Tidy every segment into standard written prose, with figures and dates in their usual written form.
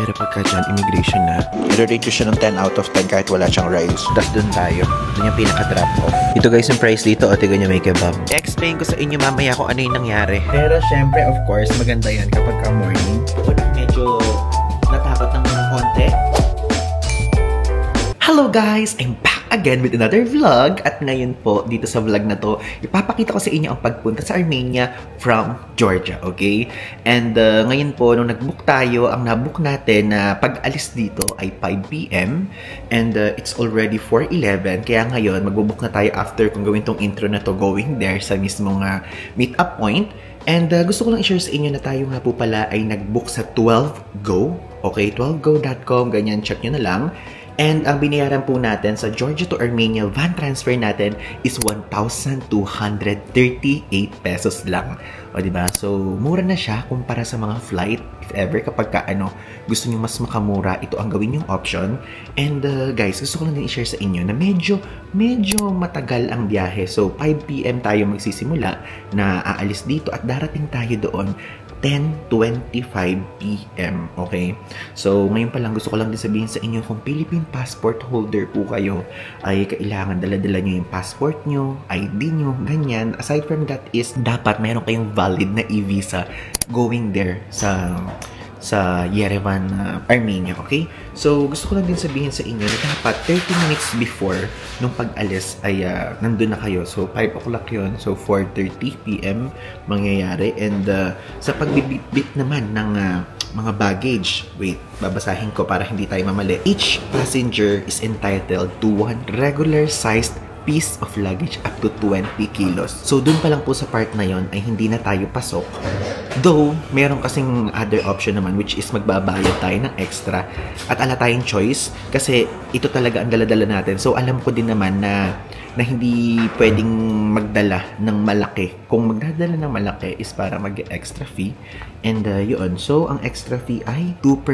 Pero pagka dyan, immigration na, i-rate ko siya ng 10 out of 10 kahit wala siyang rice. Tapos dun tayo. Dun yung pinaka-drop off. Ito guys, yung price dito. O, tiga nyo may kebab. I-explain ko sa inyo mamaya kung ano yung nangyari. Pero syempre, of course, maganda yan kapag ka morning. Medyo natakot ng konti. Hello guys! I'm back again with another vlog. At ngayon po, dito sa vlog na to, ipapakita ko sa inyo ang pagpunta sa Armenia from Georgia, okay? And ngayon po, nung nag-book tayo, ang na-book natin na pag-alis dito ay 5 PM. And it's already 4:11. Kaya ngayon, mag-book na tayo after kung gawin tong intro na to, going there sa mismong meet-up point. And gusto ko lang i-share sa inyo na tayo nga po pala ay nag-book sa 12Go. Okay, 12go.com, ganyan, check nyo na lang. And ang binayaran po natin sa Georgia to Armenia van transfer natin is 1,238 pesos lang. O diba? So, mura na siya kumpara sa mga flight. If ever, kapag ka, gusto nyo mas makamura, ito ang gawin yung option. And guys, gusto ko lang din i-share sa inyo na medyo matagal ang biyahe. So, 5 PM tayo magsisimula na aalis dito at darating tayo doon 10:25 PM. Okay? So, ngayon pa lang gusto ko lang din sabihin sa inyo kung Philippine passport holder po kayo, ay kailangan dala-dala nyo yung passport nyo, ID nyo, ganyan. Aside from that is, dapat meron kayong valid na e-visa going there sa Yerevan, Armenia, okay? So, gusto ko lang din sabihin sa inyo na dapat 30 minutes before nung pag-alis ay nandun na kayo. So, 5 o'clock yun. So, 4:30 PM mangyayari. And sa pagbibit naman ng mga baggage, wait, babasahin ko para hindi tayo mamali. Each passenger is entitled to one regular-sized piece of luggage up to 20 kilos. So, dun pa lang po sa part na yon ay hindi na tayo pasok. Though, meron kasing other option naman which is magbabayad tayo ng extra at ala tayong choice kasi ito talaga ang dala-dala natin. So, alam ko din naman na hindi pwedeng magdala ng malaki. Kung magdadala ng malaki is para mag-extra fee. And yun. So, ang extra fee ay 2%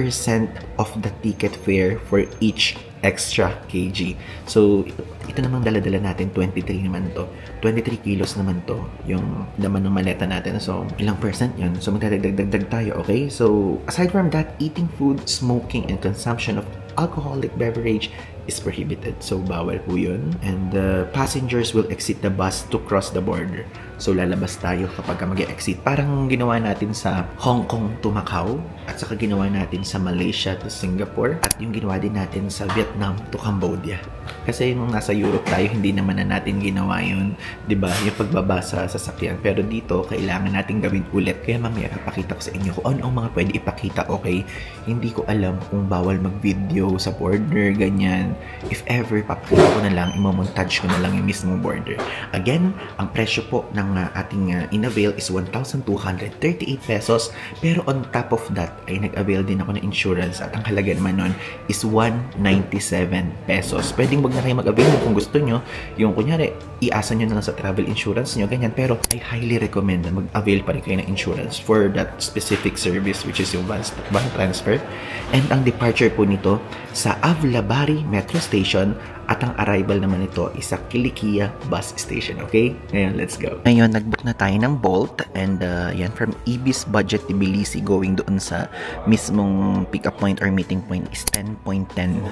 of the ticket fare for each extra kg. So, ito namang dala-dala natin, 23 naman to. 23 kilos naman to, yung laman ng maleta natin. So, ilang percent yun? So, magdadagdag tayo, okay? So, aside from that, eating food, smoking, and consumption of alcoholic beverage is prohibited. So, bawal po yun. And passengers will exit the bus to cross the border. So, lalabas tayo kapag mag-exit. Parang ginawa natin sa Hong Kong to Macau at saka ginawa natin sa Malaysia to Singapore at yung ginawa din natin sa Vietnam to Cambodia. Kasi nung nasa Europe tayo, hindi naman na natin ginawa yun. Diba? Yung pagbaba sa sasakyan. Pero dito, kailangan natin gawin ulit. Kaya mamaya, papakita ko sa inyo kung ano ang mga pwede ipakita, okay? Hindi ko alam kung bawal mag-video sa border, ganyan. If ever, papakita ko na lang, imomontage ko na lang yung mismong border. Again, ang presyo po ng ating in-avail is 1,238 pesos. Pero on top of that, ay nag-avail din ako ng insurance at ang halaga naman nun is 197 pesos. Pwedeng wag na kayo mag-avail kung gusto nyo. Yung kunyari, iasa nyo na lang sa travel insurance nyo, ganyan. Pero I highly recommend na mag-avail pa rin kayo ng insurance for that specific service which is yung van transfer. And ang departure po nito sa Avlabari Metro Station at ang arrival naman nito is sa Kilikia Bus Station, okay? Ngayon, let's go. Ngayon, nag-book na tayo ng Bolt and yan, from Ibis Budget Tbilisi going doon sa mismong pick-up point or meeting point is 10.10.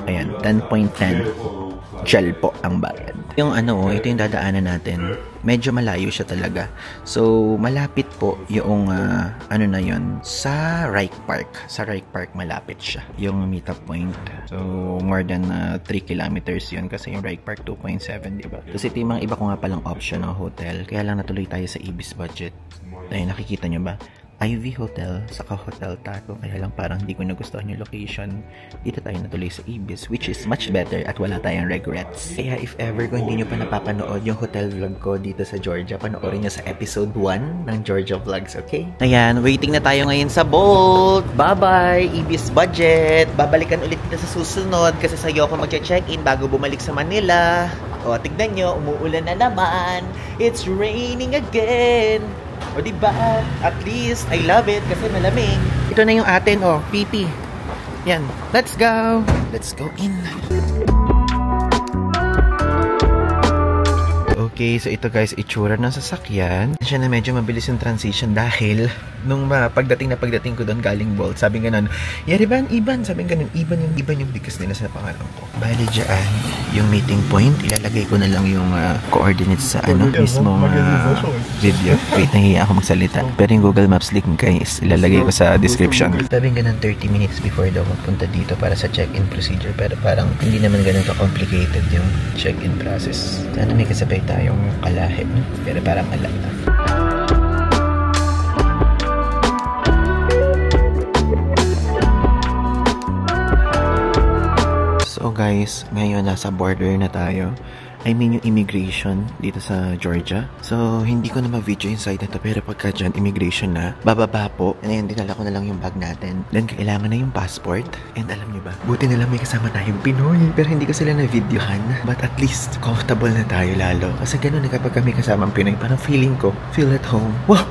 Ayan, 10.10 Gel po ang bayad. Yung ito yung dadaanan natin. Medyo malayo siya talaga. So, malapit po yung na yun sa Reich Park. Sa Reich Park, malapit siya. Yung meet-up point. So, more than 3 kilometers yun kasi yung Reich Park 2.7, diba? Kasi ito yung mga iba ko nga palang option ng hotel. Kaya lang natuloy tayo sa Ibis Budget. Ayun, nakikita nyo ba? Ivy Hotel, saka Hotel Taco. Kaya lang parang hindi ko nagustuhan yung location. Dito tayo natuloy sa Ibis, which is much better at wala tayong regrets. Kaya if ever kung hindi nyo pa napapanood yung hotel vlog ko dito sa Georgia, panoorin nyo sa episode 1 ng Georgia Vlogs, okay? Ayan, waiting na tayo ngayon sa Bolt. Bye-bye, Ibis Budget. Babalikan ulit kita sa susunod kasi sa'yo ako mag-check-in bago bumalik sa Manila. O, tignan nyo, umuulan na naman. It's raining again. O diba? At least, I love it kasi malamig. Ito na yung atin, PP. Yan. Let's go! Let's go in. Okay, so ito guys, itsura ng sasakyan. pasensya na medyo mabilis yung transition dahil nung pagdating ko doon galing Bolt, sabi nga nun, Yerevan, Iban, sabi nga nun, Iban yung bigkas nila sa pangalan ko. Bali dyan, yung meeting point, ilalagay ko na lang yung coordinates sa mismong video. Wait, nahihiya ako magsalita. Pero yung Google Maps link guys, ilalagay ko sa description. Sabi nga nun, 30 minutes before daw magpunta dito para sa check-in procedure. Pero parang hindi naman ganun ka-complicated yung check-in process. Sana may kasabay tayong kalahe. Pero parang alam na. So guys, ngayon nasa border na tayo. I mean yung immigration dito sa Georgia. So, hindi ko na ma-video yung side na to. Pero pagka dyan, immigration na, bababa po. And then, dinala ko na lang yung bag natin. Then, kailangan na yung passport. And alam nyo ba, buti na lang may kasama tayong Pinoy. Pero hindi ko sila na-videohan. But at least, comfortable na tayo lalo. Kasi ganun na kapag kami kasamang Pinoy, parang feeling ko, feel at home. Wow!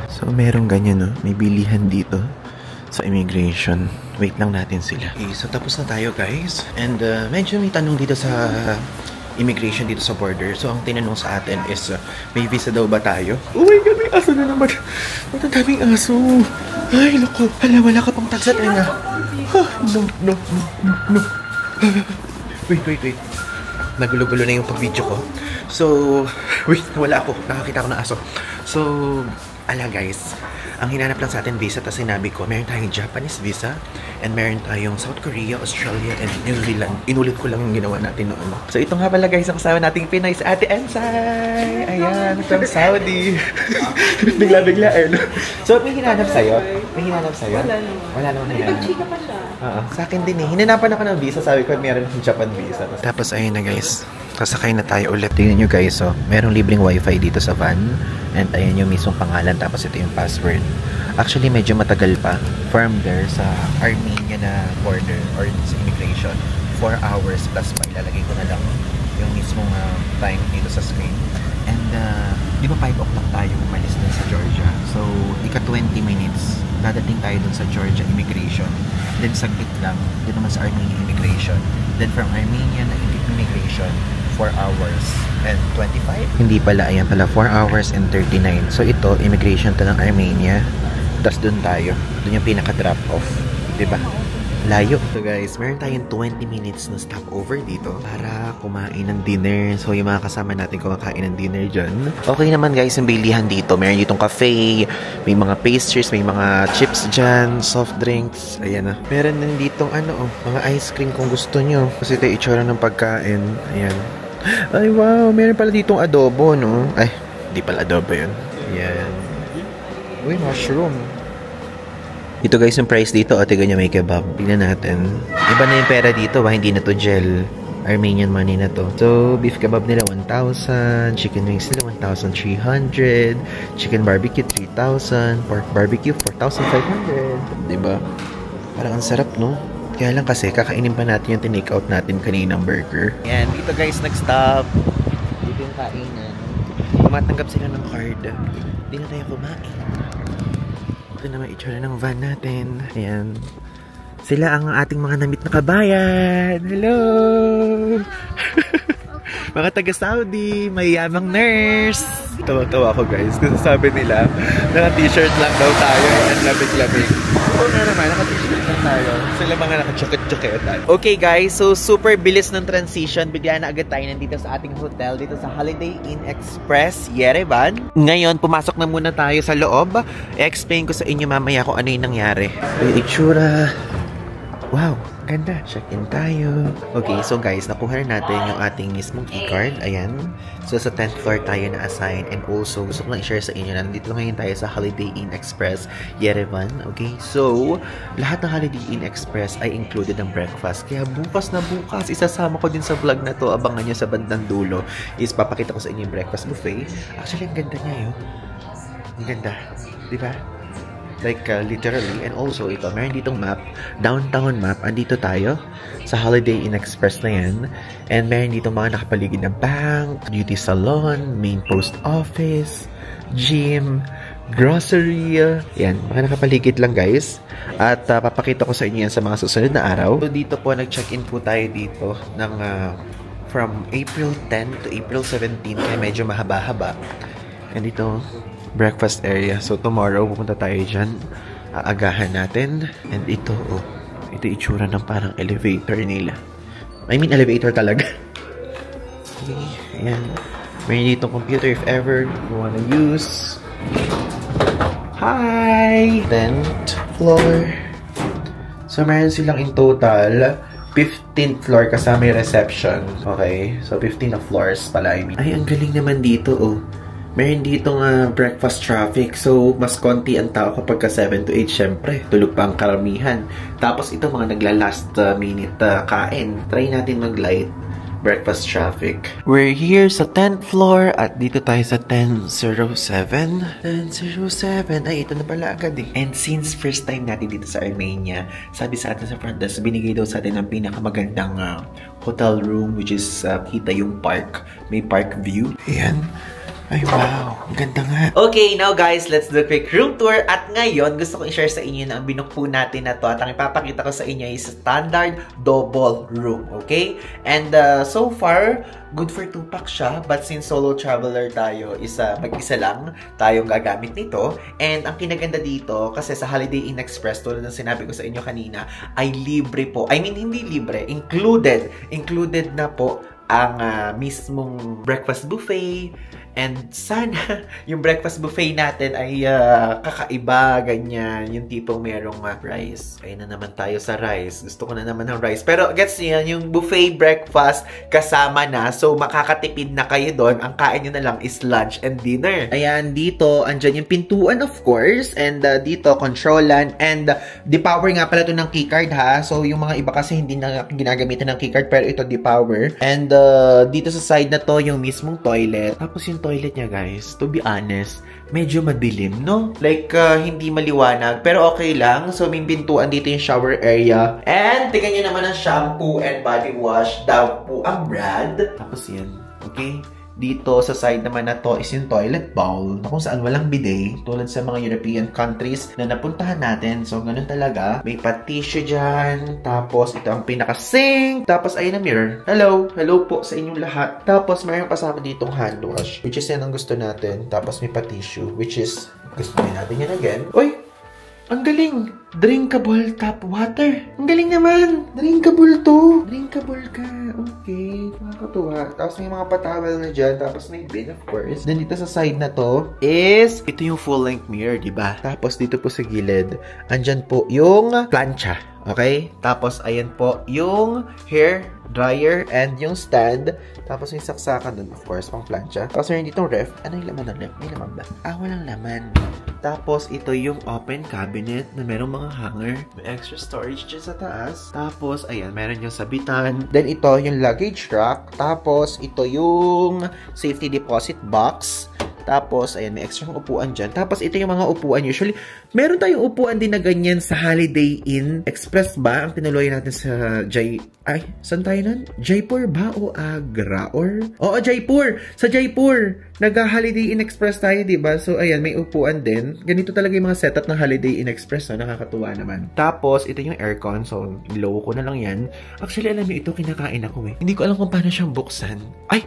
So, merong ganyan, no? May bilihan dito sa immigration. Wait lang natin sila. Okay, so tapos na tayo, guys. And medyo may tanong dito sa immigration dito sa border. So, ang tinanong sa atin is, may visa daw ba tayo? Oh my God, may aso na naman. Ang daming aso. Ay, loko. Hala, wala ka pang tag sa tenga. No. Wait. Nagulo-gulo na yung pag-video ko. So, wait, wala ako. Nakakita ko ng aso. So, ala guys, ang hinanap lang sa atin visa, tapos sinabi ko, meron tayong Japanese visa, and meron tayong South Korea, Australia, and New Zealand. Inulit ko lang yung ginawa natin noon. So, ito nga pala guys, ang kasama nating Pinoy sa Ate Ensay. Ayan, from Saudi. Bigla-bigla, So, may hinanap sa'yo? Wala naman na yan. Chika pa siya. Sa akin din eh. Hinanapan ako ng visa, sabi ko, meron ng Japan visa. Tapos, ayun na guys. Sasakay na tayo ulit. Tingnan nyo guys, merong libreng wifi dito sa van. And ayan yung mismong pangalan, tapos ito yung password. Actually, medyo matagal pa. From there, sa Armenia na border or sa immigration, 4 hours plus pa. Ilalagay ko na lang yung mismong time dito sa screen. And, di ba 5 o'clock tayo umalis dun sa Georgia? So, ika 20 minutes, dadating tayo dun sa Georgia immigration. Then, saglit lang, dun naman sa Armenia immigration. Then, from Armenia na immigration, 4 hours and 25? Hindi pala, ayan pala, 4 hours and 39. So ito, immigration to ng Armenia. Tapos dun tayo. Dun yung pinaka-drop off. Diba? Layo. So guys, meron tayong 20 minutes na stopover dito para kumain ng dinner. So yung mga kasama natin kumakain ng dinner dyan. Okay naman guys, yung bilihan dito. Meron ditong cafe, may mga pastries, may mga chips dyan, soft drinks. Ayan na. Meron din ditong mga ice cream kung gusto nyo. Kasi ito yung itsura ng pagkain. Ayan. Ay, wow. Meron pala ditong adobo, no? Ay, di pala adobo yun. Ayan. Uy, mushroom. Ito guys, yung price dito. O, tiga nyo may kebab. Tignan natin. Iba na yung pera dito, hindi na to gel. Armenian money na to. So, beef kebab nila, 1,000. Chicken wings nila, 1,300. Chicken barbecue, 3,000. Pork barbecue, 4,500. Diba? Parang ang sarap, no? Kaya lang kasi, kakainin pa natin yung tinake out natin kaninang burger. Yan, dito guys, nag-stop. Dito yung kainan. Tumatanggap sila ng card. Hindi na tayo kumain. Ito naman itsura ng van natin. Ayan. Sila ang ating mga namit na kabayan. Hello! Mga taga-Saudi, may yamang nurse. Tawa-tawa ako guys. Kasi sabi nila, naka-t-shirt lang daw tayo. And labig-labig. Oo nga naman, naka-t-shirt lang tayo. Sila mga naka-jacket-jacketan. Okay guys, so super bilis ng transition. Bigla na agad tayo nandito sa ating hotel. Dito sa Holiday Inn Express, Yerevan. Ngayon, pumasok na muna tayo sa loob. I-explain ko sa inyo mamaya kung ano yung nangyari. Yung itsura. Wow, ganda. Check-in tayo. Okay, so guys, nakuha na natin yung ating mismong e-card. Ayan. So, sa 10th floor tayo na-assign. And also, gusto ko lang i-share sa inyo na nandito ngayon tayo sa Holiday Inn Express, Yerevan. Okay, so, lahat ng Holiday Inn Express ay included ang breakfast. Kaya bukas na bukas, isasama ko din sa vlog na to. Abangan nyo sa bandang dulo. Is, papakita ko sa inyo yung breakfast buffet. Actually, ang ganda niya yun. Ang ganda. Diba? Like, literally. And also, ito, meron ditong map. Downtown map. Andito tayo. Sa Holiday Inn Express na yan. And meron ditong mga nakapaligid na bank, beauty salon, main post office, gym, grocery. Yan, mga nakapaligid lang guys. At papakita ko sa inyo yan sa mga susunod na araw. So, dito po, nag-check-in po tayo dito ng from April 10 to April 17. Kaya medyo mahaba-haba. And dito, breakfast area. So, tomorrow, pupunta tayo dyan. Aagahan natin. And ito, oh. Ito itsura ng parang elevator nila. I mean, elevator talaga. Okay, ayan. Meron dito computer if ever you wanna use. Hi! 10th floor. So, meron silang in total 15th floor kasama yung reception. Okay? So, 15 na floors pala, I mean. Ay, ang galing naman dito, oh. Meron dito nga breakfast traffic. So, mas konti ang tao kapag ka 7 to 8, syempre. Tulog pa ang karamihan. Tapos, ito mga nagla-last minute kain. Try natin mag-light breakfast traffic. We're here sa 10th floor at dito tayo sa 1007. 1007. Ay, ito na pala agad eh. And since first time natin dito sa Armenia, sabi sa atin sa front desk, binigay daw sa atin ang pinakamagandang hotel room, which is kita yung park. May park view. Ayan. Ay, wow. Ang ganda nga. Okay, now guys, let's do a quick room tour. At ngayon, gusto ko i-share sa inyo na ang binook po natin na to at ang ipapakita ko sa inyo is standard double room. Okay? And so far, good for 2 packs siya. But since solo traveler tayo, mag-isa lang tayong gagamit nito. And ang kinaganda dito, kasi sa Holiday Inn Express, tulad ng sinabi ko sa inyo kanina, ay libre po. I mean, hindi libre. Included. Included na po ang mismong breakfast buffet. And sana yung breakfast buffet natin ay kakaiba, ganyan. Yung tipong merong rice. Ayun na naman tayo sa rice. Gusto ko na naman ng rice. Pero gets niyo, yung buffet breakfast kasama na. So makakatipid na kayo doon. Ang kain nyo na lang is lunch and dinner. Ayan, dito, andyan yung pintuan of course. And dito, controlan. And depower nga pala ito ng keycard ha. So yung mga iba kasi hindi na ginagamitan ng keycard. Pero ito depower. And dito sa side na to, yung mismong toilet. Tapos yung toilet niya guys, to be honest, medyo madilim, no? Like, hindi maliwanag, pero okay lang. So, may pintuan dito yung shower area. And, tingnan nyo naman ang shampoo and body wash. Daw po ang brand. Tapos yan, okay? Dito sa side naman na to is yung toilet bowl na kung saan walang bidet tulad sa mga European countries na napuntahan natin. So, ganun talaga. May pa-tissue dyan. Tapos, ito ang pinaka-sink. Tapos, ayun ang mirror. Hello! Hello po sa inyong lahat. Tapos, mayroong kasama ditong hand wash, which is yan ang gusto natin. Tapos, may pa-tissue, which is gusto natin yan again. Uy! Ang galing! Drinkable tap water. Ang galing naman! Drinkable to. Drinkable ka. Okay. Nakakatuwa. Tapos may mga patawel na dyan. Tapos may bin, of course. Then dito sa side na to is, ito yung full-length mirror, diba? Tapos dito po sa gilid, andyan po yung plancha. Okay? Tapos ayan po yung hair dryer and yung stand. Tapos may saksakan dun, of course, pang plancha. Tapos meron ditong ref. Ano yung laman ng ref? May laman ba? Walang laman. Tapos ito yung open cabinet na merong mga hanger. May extra storage dyan sa taas. Tapos, ayan, meron yung sabitan. Then ito yung luggage rack. Tapos ito yung safety deposit box. Tapos, ayan, may extra upuan dyan. Tapos, ito yung mga upuan. Usually, meron tayong upuan din na ganyan sa Holiday Inn Express ba? Ang tinuloy natin sa saan tayo nun? Jaipur ba? O Agra? Oo, Jaipur! Sa Jaipur! Nag-Holiday Inn Express tayo, diba? So, ayan, may upuan din. Ganito talaga yung mga setup ng Holiday Inn Express, no? Nakakatuwa naman. Tapos, ito yung aircon. So, low ko na lang yan. Actually, alam mo, ito kinakain ako eh. Hindi ko alam kung paano siyang buksan. Ay!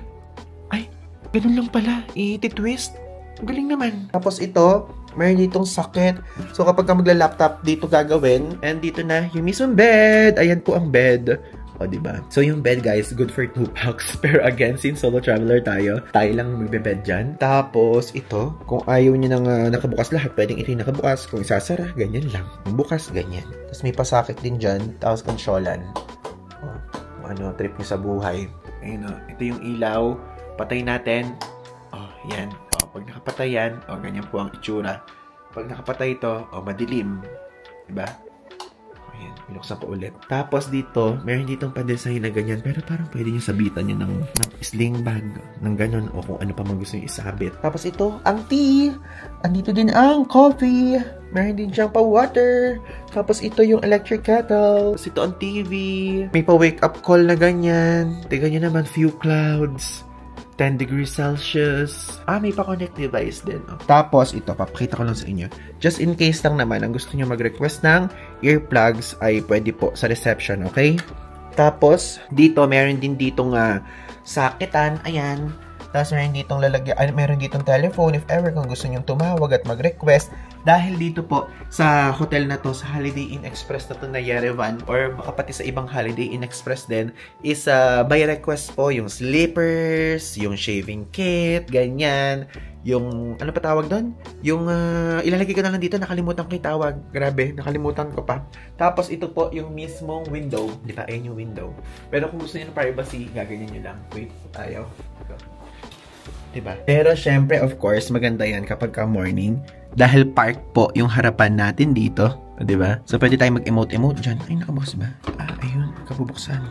Ganun lang pala. I-twist. Galing naman. Tapos ito, mayroon ditong socket. So, kapag ka magla-laptop, dito gagawin. And dito na yung mismong bed. Ayan po ang bed. O, diba? So, yung bed, guys, good for 2 packs. Pero again, since solo traveler tayo lang magbe-bed dyan. Tapos, ito, kung ayaw nyo nang nakabukas lahat, pwedeng ito yung nakabukas. Kung isasara, ganyan lang. Kung bukas, ganyan. Tapos, may pasakit din dyan. Tapos, controlan. O, trip nyo sa buhay. Ayun o. Ito yung ilaw. Patay natin. Oh, yan. Oh, pag nakapatay yan, oh, ganyan po ang itsura. Pag nakapatay ito, oh, madilim. Diba? Oh, yan. Binuksan po ulit. Tapos dito, meron ditong pa-design na ganyan. Pero parang pwede nyo sabitan nyo ng sling bag. Ng ganun. O kung ano pa man gusto nyo isabit. Tapos ito, ang tea. Andito din ang coffee. Meron din siyang pa-water. Tapos ito yung electric kettle. Tapos ito ang TV. May pa-wake up call na ganyan. Tignan nyo naman, few clouds. 10 degrees Celsius. May pa-connect device din. Oh. Tapos, ito, papakita ko lang sa inyo. Just in case lang naman, ang gusto nyo mag-request ng earplugs ay pwede po sa reception, okay? Tapos, dito, meron din ditong sakitan. Ayan. Tapos meron ditong meron ditong telephone if ever kung gusto nyong tumawag at mag-request. Dahil dito po sa hotel na to, sa Holiday Inn Express na to na Yerevan or makapati sa ibang Holiday Inn Express din, is by request po yung slippers, yung shaving kit, ganyan. Yung, ano pa tawag doon? Yung, ilalagay ko na lang dito, nakalimutan ko yung tawag. Grabe, nakalimutan ko pa. Tapos, ito po yung mismong window. Di ba? Ayan yung window. Pero kung gusto niyo ng privacy, gaganyan nyo lang. Wait, tayo. Diba? Pero, syempre, of course, maganda yan kapag ka morning. Dahil park po yung harapan natin dito. Diba? So, pwede tayo mag-emote-emote dyan. Ay, nakabukas ba? Ayun, kabubuksan.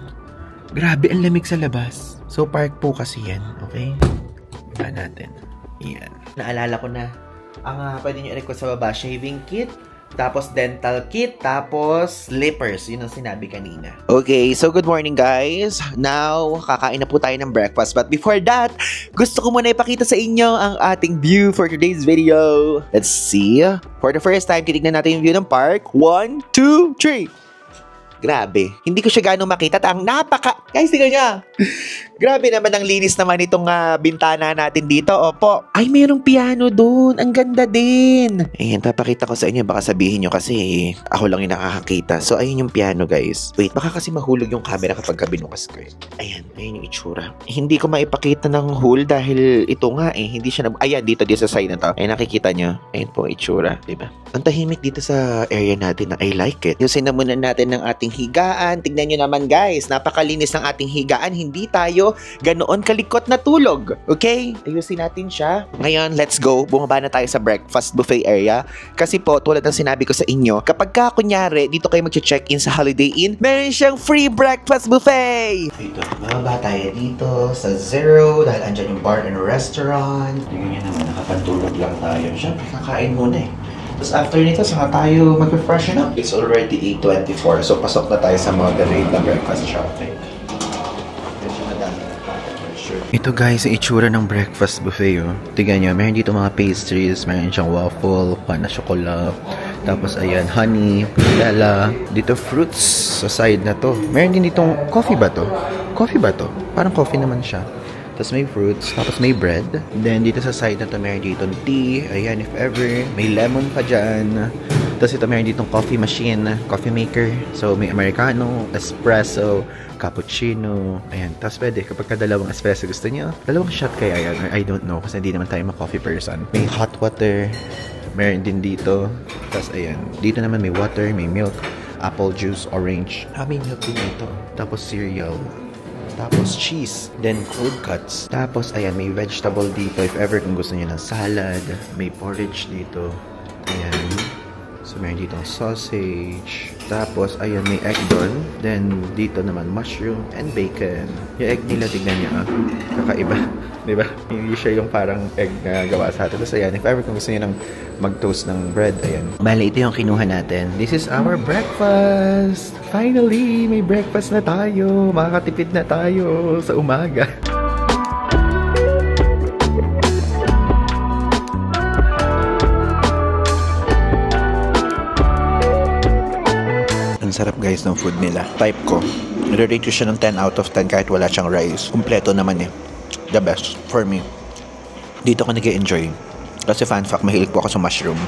Grabe, ang lamig sa labas. So, park po kasi yan. Okay? Diba natin? Yan. Naalala ko na, ang pwede nyo i-request sa baba, shaving kit, tapos dental kit, tapos slippers. Yun ang sinabi kanina. Okay, so good morning guys. Now, kakain na po tayo ng breakfast. But before that, gusto ko muna ipakita sa inyo ang ating view for today's video. Let's see. For the first time, titignan natin yung view ng park. 1, 2, 3. Grabe. Hindi ko siya gano'ng makita. Guys, tingnan niya. Grabe naman ang linis naman itong bintana natin dito. Opo. Ay, mayroong piano doon. Ang ganda din. Ayan, papakita ko sa inyo. Baka sabihin nyo kasi ako lang yung nakakakita. So, ayun yung piano, guys. Wait, baka kasi mahulog yung camera kapag binukas ko. Ayan, ayun yung itsura. Hindi ko maipakita ng hole dahil ito nga hindi siya ayan, dito sa side na to. Ayan, nakikita nyo. Ayan po ang itsura. Diba? Ang tahimik dito sa area natin na I like it. Yung sinamunan natin ng ating higaan. Tignan nyo naman, guys. Napakalinis ng ating higaan. Hindi tayo ganoon kalikot na tulog. Okay? Ayusin natin siya. Ngayon, let's go. Bumaba na tayo sa breakfast buffet area. Kasi po, tulad ng sinabi ko sa inyo, kapag kunyari, dito kayo mag-check-in sa Holiday Inn, meron siyang free breakfast buffet! Dito, bababa tayo dito sa Zero dahil andyan yung bar and restaurant. Tingnan nyo naman, nakapantulog lang tayo. Siyempre, kakain muna Tapos after nito, saka tayo mag-freshen up. It's already 8:24, so pasok na tayo sa moderate na breakfast shopping. Ito guys, ang itsura ng breakfast buffet Tignan nyo, meron dito mga pastries, meron siyang waffle, pana chocolate, tapos ayan, honey, Nutella, dito fruits sa side na to. Meron din ditong coffee ba to? Coffee ba to? Parang coffee naman siya. Tapos may fruits, tapos may bread. Then dito sa side na to, meron dito tea, ayan if ever, may lemon pa dyan. Tapos ito meron ditong coffee machine, coffee maker. So may Americano, espresso, cappuccino. Ayan. Tapos pwede, kapag dalawang espresso gusto niyo, dalawang shot kaya yan. Or I don't know, kasi hindi naman tayo ma-coffee person. May hot water. Meron din dito. Tapos ayan. Dito naman may water, may milk, apple juice, orange. May milk din dito. Tapos cereal. Tapos cheese. Then cold cuts. Tapos ayan, may vegetable dito. If ever kung gusto niyo ng salad. May porridge dito. Ayan. So, meron dito sausage. Tapos, ayun, may egg doon. Then, dito naman, mushroom and bacon. Yung egg nila, tignan nyo, kakaiba. Diba? Hindi siya yung parang egg na gawa sa atin. Tapos, ayan, if ever kung gusto nyo ng mag-toast ng bread, ayan. Bale, ito yung kinuha natin. This is our breakfast! Finally, may breakfast na tayo. Makakatipid na tayo sa umaga. Sarap guys ng food nila. Type ko. Nire-rate ko siya ng 10 out of 10 kahit wala siyang rice. Kompleto naman The best for me. Dito ko nag-enjoy. Kasi fan fact, mahilig po ako sa mushroom.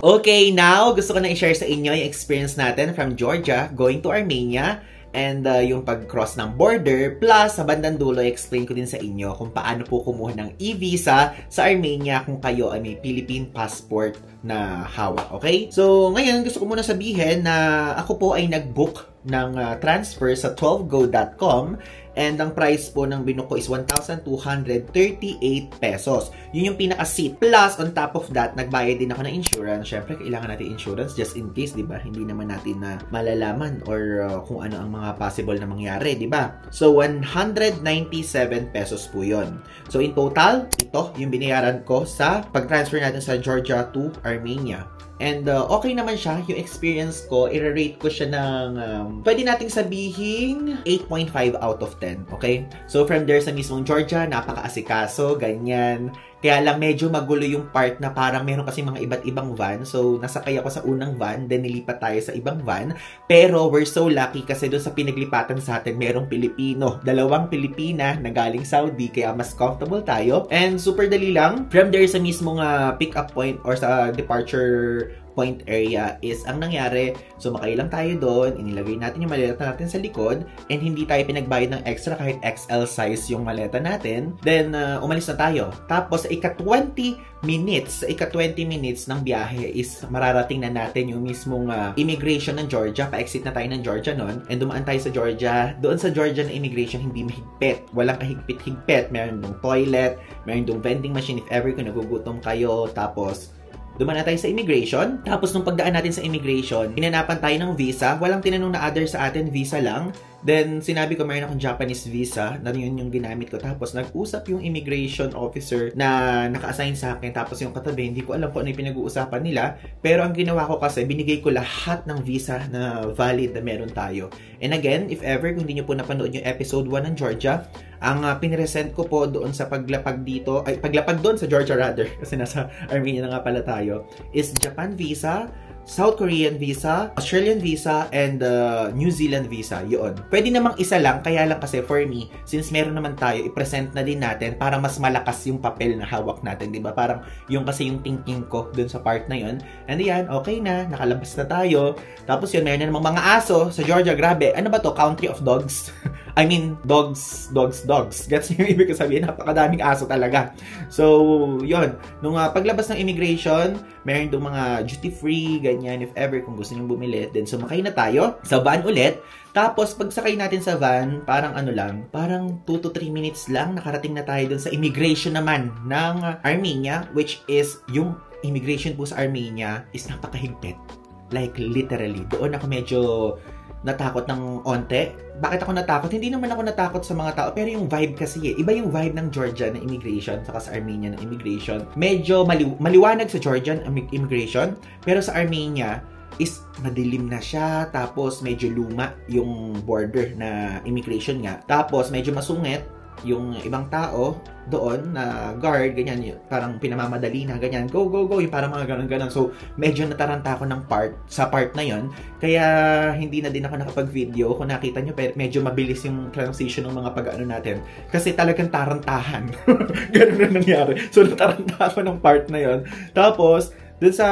Okay, now gusto ko na i-share sa inyo yung experience natin from Georgia going to Armenia. And yung pag-cross ng border, plus sa bandang dulo, explain ko din sa inyo kung paano po kumuha ng e-visa sa Armenia kung kayo ay may Philippine passport na hawak, okay? So, ngayon, gusto ko muna sabihin na ako po ay nag-book ng transfer sa 12go.com and ang price po ng binook ko is 1,238 pesos. Yun yung pinaka-seat. Plus, on top of that, nagbayad din ako ng insurance. Syempre, kailangan natin insurance just in case, di ba? Hindi naman natin na malalaman or kung ano ang mga possible na mangyari, di ba? So, 197 pesos po yun. So, in total, ito yung binayaran ko sa pag-transfer natin sa Georgia to Armenia. And okay naman siya, yung experience ko, i-rate ko siya ng, pwede nating sabihin, 8.5 out of natin. Okay? So from there sa mismong Georgia, napaka-asikaso, ganyan. Kaya lang medyo magulo yung part na parang meron kasi mga iba't ibang van. So, nasakay ako sa unang van, then nilipat tayo sa ibang van. Pero we're so lucky kasi doon sa pinaglipatan sa atin, merong Pilipino. 2 Pilipina na galing Saudi, kaya mas comfortable tayo. And super dali lang. From there sa mismong pick-up point or sa departure point area is ang nangyari, sumakay lang tayo doon, inilagay natin yung maleta natin sa likod, and hindi tayo pinagbayad ng extra kahit XL size yung maleta natin. Then, umalis na tayo. Tapos, sa ika-20 minutes ng biyahe is mararating na natin yung mismong immigration ng Georgia. Pa-exit na tayo ng Georgia noon, and dumaan tayo sa Georgia. Doon sa Georgia na immigration, hindi mahigpit. Walang kahigpit-higpit. Meron dong toilet, meron dong vending machine if ever kung nagugutom kayo. Tapos, dumaan na tayo sa immigration. Tapos nung pagdaan natin sa immigration, hinanapan tayo ng visa. Walang tinanong na other sa atin, visa lang. Then, sinabi ko mayroon akong Japanese visa na yun yung ginamit ko. Tapos, nag-usap yung immigration officer na naka-assign sa akin. Tapos, yung katabi, hindi ko alam kung ano yung pinag-uusapan nila. Pero, ang ginawa ko kasi, binigay ko lahat ng visa na valid na meron tayo. And again, if ever, kung hindi nyo po napanood yung episode 1 ng Georgia, ang piniresent ko po doon sa paglapag dito, ay paglapag doon sa Georgia rather, kasi nasa Armenia na nga pala tayo, is Japan visa, South Korean visa, Australian visa, and New Zealand visa. Yun. Pwede namang isa lang, kaya lang kasi for me, since meron naman tayo, i-present na din natin para mas malakas yung papel na hawak natin, di ba? Parang yung kasi yung thinking ko dun sa part na yun. And yan, okay na, nakalabas na tayo. Tapos yun, meron na namang mga aso sa Georgia. Grabe, ano ba to? Country of dogs? I mean, dogs. Gets yung ibig sabihin, napakadaming aso talaga. So, yun. Nung paglabas ng immigration, meron doon mga duty-free, ganyan, if ever, kung gusto nyo bumili. Then, sumakay na tayo sa van ulit. Tapos, pagsakay natin sa van, parang ano lang, parang 2 to 3 minutes lang, nakarating na tayo doon sa immigration naman ng Armenia, which is, yung immigration po sa Armenia is napakahigpit. Like, literally. Doon ako medyo natakot ng onte. Bakit ako natakot? Hindi naman ako natakot sa mga tao, pero yung vibe kasi iba yung vibe ng Georgia na immigration saka sa Armenia na immigration. Medyo maliwanag sa Georgian immigration, pero sa Armenia is madilim na siya, tapos medyo luma yung border na immigration nga. Tapos medyo masungit yung ibang tao doon na guard, ganyan, parang pinamamadali na, ganyan, go, yung parang mga ganun. So, medyo nataranta ako ng sa part na yon. Kaya, hindi na din ako nakapag-video. Kung nakita nyo, medyo mabilis yung transition ng mga pag-ano natin. Kasi talagang tarantahan. Ganun na nangyari. So, nataranta ako ng part na yon. Tapos, dun sa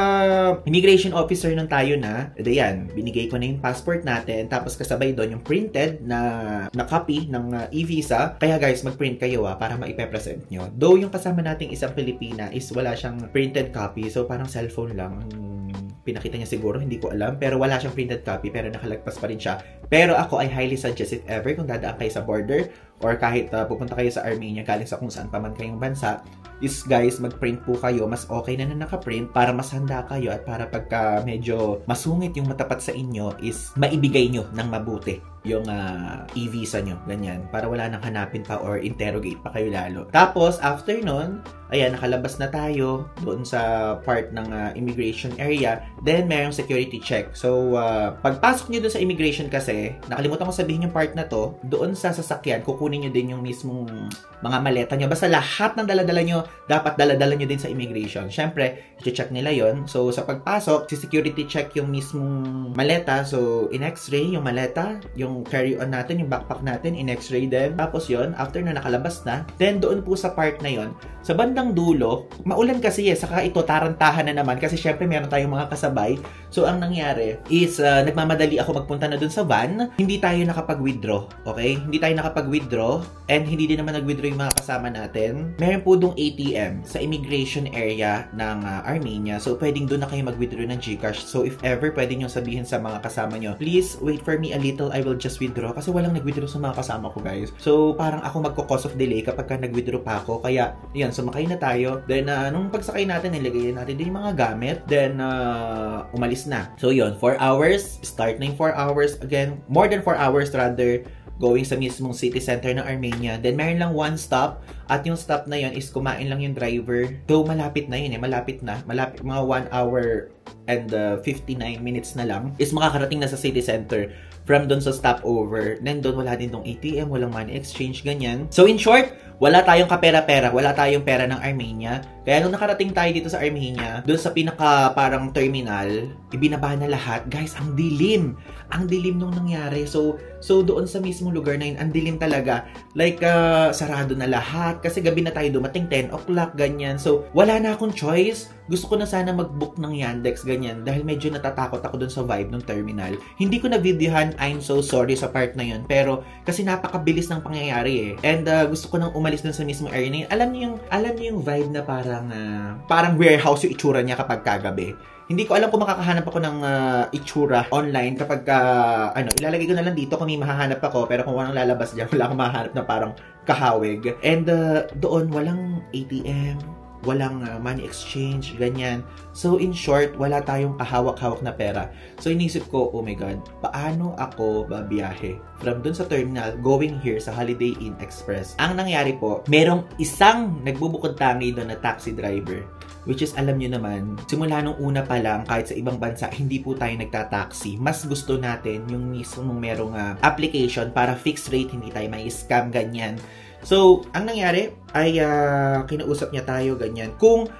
immigration officer nung tayo na, yan, binigay ko na yung passport natin, tapos kasabay doon yung printed na copy ng e-visa. Kaya guys, mag-print kayo para maipe-present nyo. Though yung kasama nating isang Pilipina is wala siyang printed copy, so parang cellphone lang pinakita niya siguro, hindi ko alam, pero wala siyang printed copy, pero nakalagpas pa rin siya. Pero ako, I highly suggest if ever, kung dadaan kayo sa border, or kahit pupunta kayo sa Armenia, galing sa kung saan pa man kayong bansa, is guys, mag-print po kayo. Mas okay na naka-print para mas handa kayo at para pagka medyo masungit yung matapat sa inyo is maibigay nyo ng mabuti yung e-visa nyo. Ganyan. Para wala nang hanapin pa or interrogate pa kayo lalo. Tapos, after nun, ayan, nakalabas na tayo doon sa part ng immigration area. Then, mayroong security check. So, pagpasok nyo doon sa immigration kasi, nakalimutan ko sabihin yung part na to, doon sa sasakyan, kukunin nyo din yung mismong mga maleta nyo. Basta lahat ng daladala nyo, dapat daladala nyo din sa immigration. Siyempre, i-check nila yon. So, sa pagpasok, si security check yung mismong maleta. So, in x-ray yung maleta, yung carry-on natin, yung backpack natin, in x-ray din. Tapos yon, after na nakalabas na, then doon po sa part na yon, sa bandang dulo, maulan kasi saka ito tarantahan na naman kasi syempre meron tayong mga kasabay. So, ang nangyari is, nagmamadali ako magpunta na doon sa van. Hindi tayo nakapag-withdraw, okay? Hindi tayo nakapag-withdraw, and hindi din naman nag-withdraw yung mga kasama natin. Meron po doong ATM sa immigration area ng Armenia. So, pwedeng doon na kayo mag-withdraw ng GCash. So, if ever, pwede nyo sabihin sa mga kasama nyo, please wait for me a little, I will just withdraw. Kasi walang nag-withdraw sa mga kasama ko, guys. So, parang ako magko-cause of delay kapag ka nag-withdraw pa ako. Kaya, yun, sumakay na tayo. Then, nung pagsakay natin, nilagay natin din yung mga gamit. Then, umalis na. So, yun, 4 hours. Start na yung 4 hours. Again, more than 4 hours rather, going sa mismong city center ng Armenia. Then, meron lang one stop. At yung stop na yun is kumain lang yung driver. Though, malapit na yun Malapit na. Malapit, mga 1 hour and 59 minutes na lang is makakarating na sa city center. from doon sa stopover. Then doon wala din tong ATM, walang money exchange, ganyan. So in short, wala tayong kapera-pera, wala tayong pera ng Armenia. Kaya nung nakarating tayo dito sa Armenia, doon sa pinaka parang terminal, ibinaba na lahat. Guys, ang dilim. Ang dilim nung nangyari. So doon sa mismong lugar na yun, ang dilim talaga. Like, sarado na lahat. Kasi gabi na tayo dumating, 10 o'clock, ganyan. So, wala na akong choice. Gusto ko na sana mag-book ng Yandex, ganyan. Dahil medyo natatakot ako doon sa vibe ng terminal. Hindi ko na videohan, I'm so sorry sa part na yun. Pero, kasi napakabilis ng pangyayari eh. And gusto ko nang umalis doon sa mismong area na yun. Alam niyo yung vibe na parang warehouse yung itsura niya kapag kagabi. Hindi ko alam kung makakahanap ako ng itsura online kapag ilalagay ko na lang dito kung may mahahanap ako, pero kung walang lalabas diyan, wala akong mahahanap na parang kahawig. And doon walang ATM, walang money exchange, ganyan. So in short, wala tayong kahawak-hawak na pera. So inisip ko, oh my god, paano ako babiyahe from dun sa terminal going here sa Holiday Inn Express? Ang nangyari po, merong isang nagbubukod tangi doon na taxi driver. Which is, alam nyo naman, simula nung una pa lang, kahit sa ibang bansa, hindi po tayo nagtataxi. Mas gusto natin yung mismo merong application para fixed rate, hindi tayo may scam, ganyan. So, ang nangyari ay kinausap niya tayo, ganyan. Kung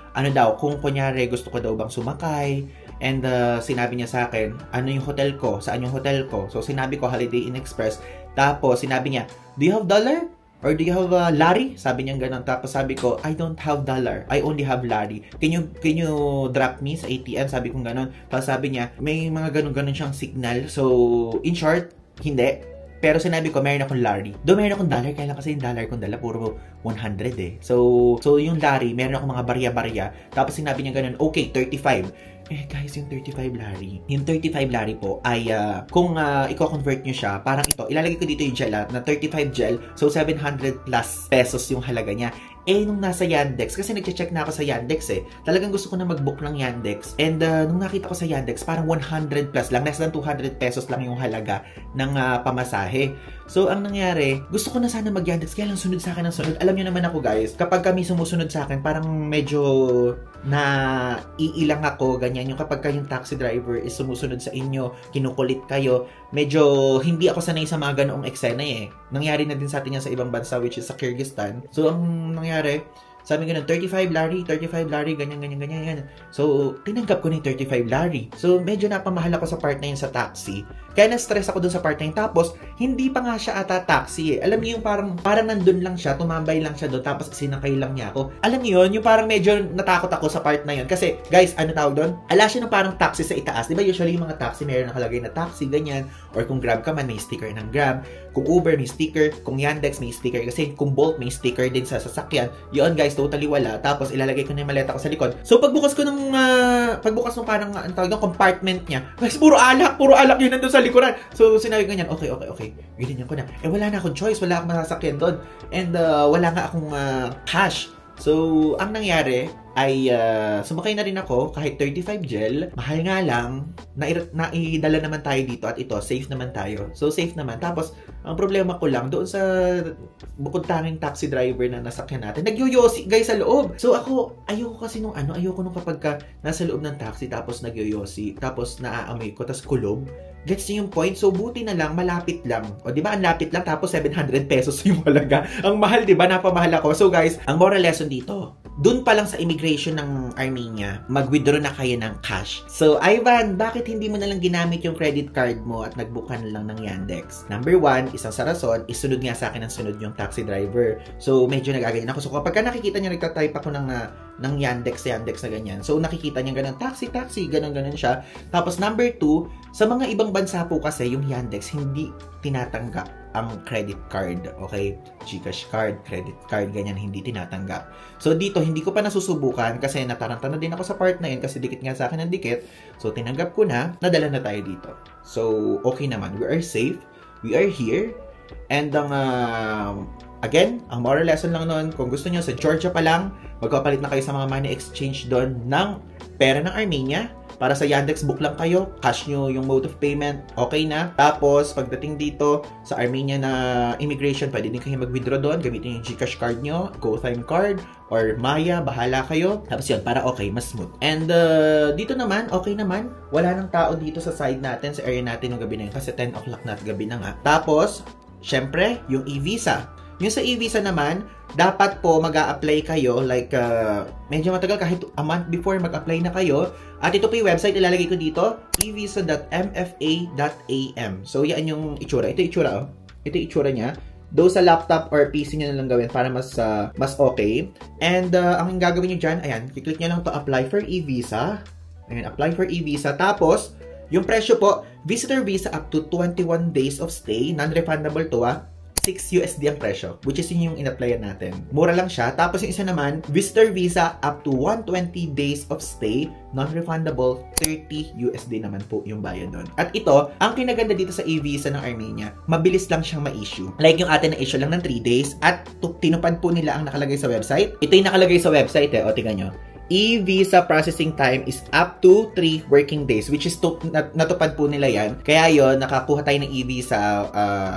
kunyari gusto ko daw bang sumakay, and sinabi niya sa akin, ano yung hotel ko, saan yung hotel ko. So, sinabi ko, Holiday Inn Express. Tapos, sinabi niya, do you have dollar? Or do you have lari? Sabi niya gano'n. Tapos sabi ko, I don't have dollar. I only have lari. Can you drop me sa ATM? Sabi ko gano'n. Tapos sabi niya, may mga gano'n siyang signal. So, in short, hindi. Pero sinabi ko, meron akong lari. Doon meron akong dollar, kaya lang kasi yung dollar kong dala, puro 100 eh. So yung lari, meron akong mga barya-barya. Tapos sinabi niya ganun, okay, 35. Eh guys, yung 35 lari. Yung 35 lari po ay, kung i-convert nyo siya, parang ito, ilalagay ko dito yung gel na 35 gel. So 700 plus pesos yung halaga niya. Eh, nung nasa Yandex, kasi nag-check na ako sa Yandex eh. Talagang gusto ko na mag-book ng Yandex. And nung nakita ko sa Yandex, parang 100 plus lang. Less than 200 pesos lang yung halaga ng pamasahe. So, ang nangyari, gusto ko na sana mag-Yandex. Kaya lang sunod sa akin ang sunod. Alam nyo naman ako guys, kapag kami sumusunod sa akin, parang medyo na iilang ako, ganyan. Yung kapag kayong taxi driver is sumusunod sa inyo, kinukulit kayo, medyo hindi ako sanay sa mga ganoong eksena eh. Nangyari na din sa atin yan sa ibang bansa, which is sa Kyrgyzstan. So, ang nangyari, sabi ko na 35 lari, ganyan. So, tinanggap ko na yung 35 lari. So, medyo napamahal ako sa part na yun sa taxi. Kaya na-stress ako dun sa part na yun. Tapos, hindi pa nga siya ata taxi eh. Alam niyo yung parang nandun lang siya, tumambay lang siya doon, tapos sinakay lang niya ako. Alam niyo yun, yung parang medyo natakot ako sa part na yun. Kasi, guys, ano tawag doon? Ala siya ng parang taxi sa itaas. Diba usually yung mga taxi, mayroon nakalagay na taxi, ganyan. Or kung Grab ka man, may sticker ng Grab. Kung Uber, may sticker. Kung Yandex, may sticker. Kasi kung Bolt, may sticker din sa sasakyan. Yun, guys, totally wala. Tapos, ilalagay ko na yung maleta ko sa likod. So, pagbukas ng parang, ano tawag doon, compartment niya, guys, puro alak yun nandun sa likuran. So, sinabi ko niyan, okay. Ganyan ko na. Eh, wala na akong choice. Wala akong masasakyan doon. And, wala nga akong cash. So, ang nangyari ay sumakay na rin ako kahit 35 gel. Mahal nga lang. Naidala naman tayo dito at ito, safe naman tayo. So, safe naman. Tapos, ang problema ko lang, doon sa bukod tanging taxi driver na nasakyan natin, nagyoyosi guys sa loob. So, ayoko kasi nung kapag nasa loob ng taxi tapos nagyoyosi, tapos naaamoy ko, tapos kulob. Gets niyo yung point? So, buti na lang, malapit lang. O, di ba, ang lapit lang, tapos 700 pesos yung halaga. Ang mahal, di ba? Napamahal ako. So, guys, ang moral lesson dito, dun pa lang sa immigration ng Armenia, mag-withdraw na kayo ng cash. So, Ivan, bakit hindi mo na lang ginamit yung credit card mo at nagbukan na lang ng Yandex? Number 1, isang sa rason, isunod nga sa akin ang sunod yung taxi driver. So, medyo nagagayin ako. So, kapag nakikita niya, nagtatype ako ng Yandex na ganyan. So, nakikita niya ganun, taxi, ganun siya. Tapos, number 2, sa mga ibang bansa po kasi, yung Yandex, hindi tinatanggap ang credit card, okay? GCash card, credit card, ganyan, hindi tinatanggap. So, dito, hindi ko pa nasusubukan kasi nataranta na din ako sa part na yun kasi dikit nga sa akin ng dikit. So, tinanggap ko na, nadala na tayo dito. So, okay naman. We are safe. We are here. And again, ang moral lesson lang noon, kung gusto niyo sa Georgia pa lang, magpapalit na kayo sa mga money exchange doon ng pera ng Armenia. para sa Yandex book lang kayo, cash nyo yung mode of payment, okay na. Tapos, pagdating dito sa Armenia na immigration, pwede din kayo mag-withdraw doon, gamitin yung GCash card nyo, GoTime card, or Maya, bahala kayo. Tapos yun, para okay, mas smooth. And dito naman, okay naman, wala nang tao dito sa side natin, sa area natin yung gabi na yun, kasi 10 o'clock na at gabi na nga. Tapos, syempre, yung e-visa. Yung sa e-visa naman, dapat po mag-a-apply kayo like medyo matagal kahit a month before mag-apply na kayo. At ito po yung website, ilalagay ko dito, evisa.mfa.am. So yan yung itsura. Ito yung itsura, oh. Ito yung itsura niya. Though sa laptop or PC nyo na lang gawin para mas okay. And ang gagawin nyo dyan, ayan, kiklik nyo lang to apply for e-visa. Ayan, apply for e-visa. Tapos, yung presyo po, visitor visa up to 21 days of stay, non-refundable to $6 ang presyo, which is yun yung in-applyan natin. Mura lang siya. Tapos yung isa naman, visitor visa up to 120 days of stay, non-refundable, $30 naman po yung bayad doon. At ito, ang kinaganda dito sa e-visa ng Armenia, mabilis lang siyang ma-issue. Like yung atin na-issue lang ng 3 days at tinupad po nila ang nakalagay sa website. Ito yung nakalagay sa website O, tingnan nyo. E-visa processing time is up to 3 working days, which is natupad po nila yan. Kaya yon, nakakuha tayo ng e-visa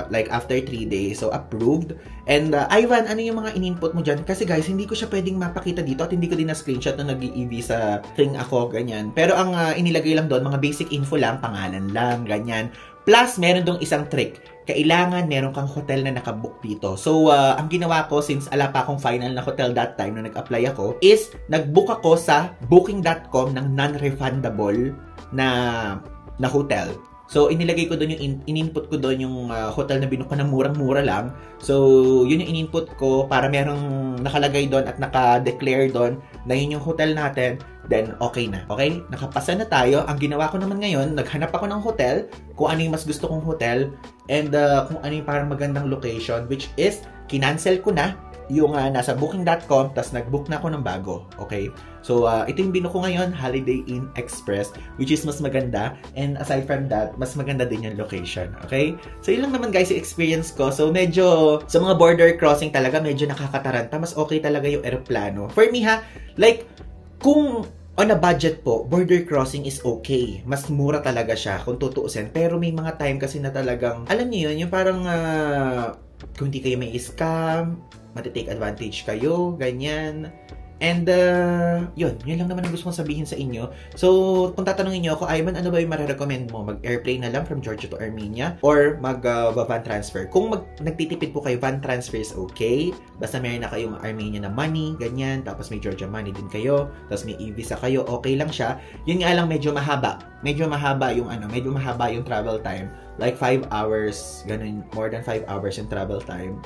like after 3 days. So, approved. And Ivan, ano yung mga in-input mo dyan? Kasi guys, hindi ko siya pwedeng mapakita dito at hindi ko din na-screenshot na nag-e-visa thing ako, ganyan. Pero ang inilagay lang doon, mga basic info lang, pangalan lang, ganyan. Plus, meron dong isang trick. Kailangan meron kang hotel na nakabook dito. So, ang ginawa ko, since ala pa akong final na hotel that time na nag-apply ako, is nag-book ako sa booking.com ng non-refundable na hotel. So, inilagay ko doon yung in-input ko doon yung hotel na binuka na murang-mura lang. So, yun yung in-input ko para merong nakalagay doon at naka-declare doon na yun yung hotel natin. Then, okay na. Okay? Nakapasa na tayo. Ang ginawa ko naman ngayon, naghanap ako ng hotel, kung ano yung mas gusto kong hotel, and kung ano yung parang magandang location, which is, kinancel ko na yung nasa booking.com, tapos nag-book na ako ng bago. Okay? So, ito yung binuko ngayon, Holiday Inn Express, which is mas maganda. And aside from that, mas maganda din yung location. Okay? So, yun lang naman guys yung experience ko. So, medyo, sa mga border crossing talaga, medyo nakakataranta. Mas okay talaga yung aeroplano. For me ha, like, kung on a budget po, border crossing is okay. Mas mura talaga siya kung tutuusin. Pero may mga time kasi na talagang, alam niyo yun, yung parang kung hindi kayo may scam, matitake advantage kayo, ganyan. And, yun lang naman ang gusto kong sabihin sa inyo. So, kung tatanungin nyo ako, Ivan, ano ba yung marirecommend mo? Mag-airplane na lang from Georgia to Armenia? Or mag-van transfer? Kung nagtitipid po kayo, van transfer is okay. Basta meron na kayong Armenia na money, ganyan. Tapos may Georgia money din kayo. Tapos may e-visa kayo, okay lang siya. Yun nga lang, medyo mahaba. Medyo mahaba yung travel time. Like 5 hours, ganun, more than 5 hours yung travel time.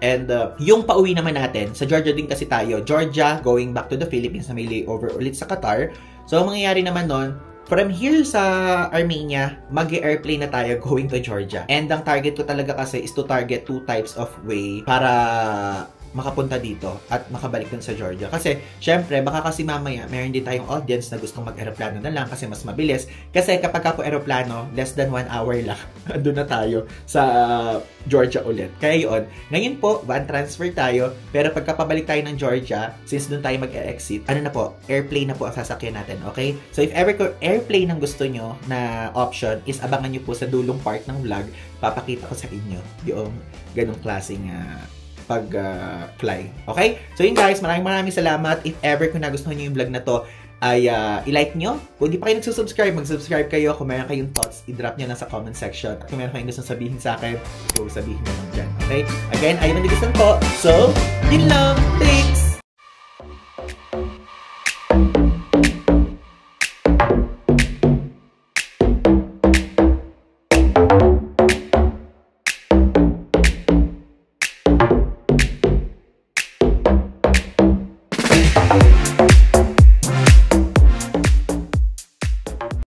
And yung pauwi naman natin, sa Georgia din kasi tayo. Georgia, going back to the Philippines na may layover ulit sa Qatar. So, ang mangyayari naman nun, from here sa Armenia, mag-airplane na tayo going to Georgia. And ang target ko talaga kasi is to target 2 types of way para makapunta dito at makabalik dun sa Georgia. Kasi, syempre, baka kasi mamaya, meron din tayong audience na gustong mag-aeroplano na lang kasi mas mabilis. Kasi kapag ako aeroplano, less than 1 hour lang, doon na tayo sa Georgia ulit. Kaya yun, ngayon po, van transfer tayo, pero pagkapabalik tayo ng Georgia, since doon tayo mag-exit, ano na po, airplane na po ang sasakyan natin, okay? So, if ever airplane ang gusto nyo na option, is abangan nyo po sa dulong part ng vlog, papakita ko sa inyo yung ganong klaseng pag-fly. Okay? So yun guys, maraming salamat. If ever kung nagustuhan nyo yung vlog na to, ay i-like nyo. Kung hindi pa kayo nagsusubscribe, mag-subscribe kayo. Kung meron kayong thoughts, i-drop nyo lang sa comment section. At kung meron kayong gustong sabihin sa akin, go sabihin nyo lang dyan. Okay? Again, ayun ang gusto ko. So, yun lang. Thanks!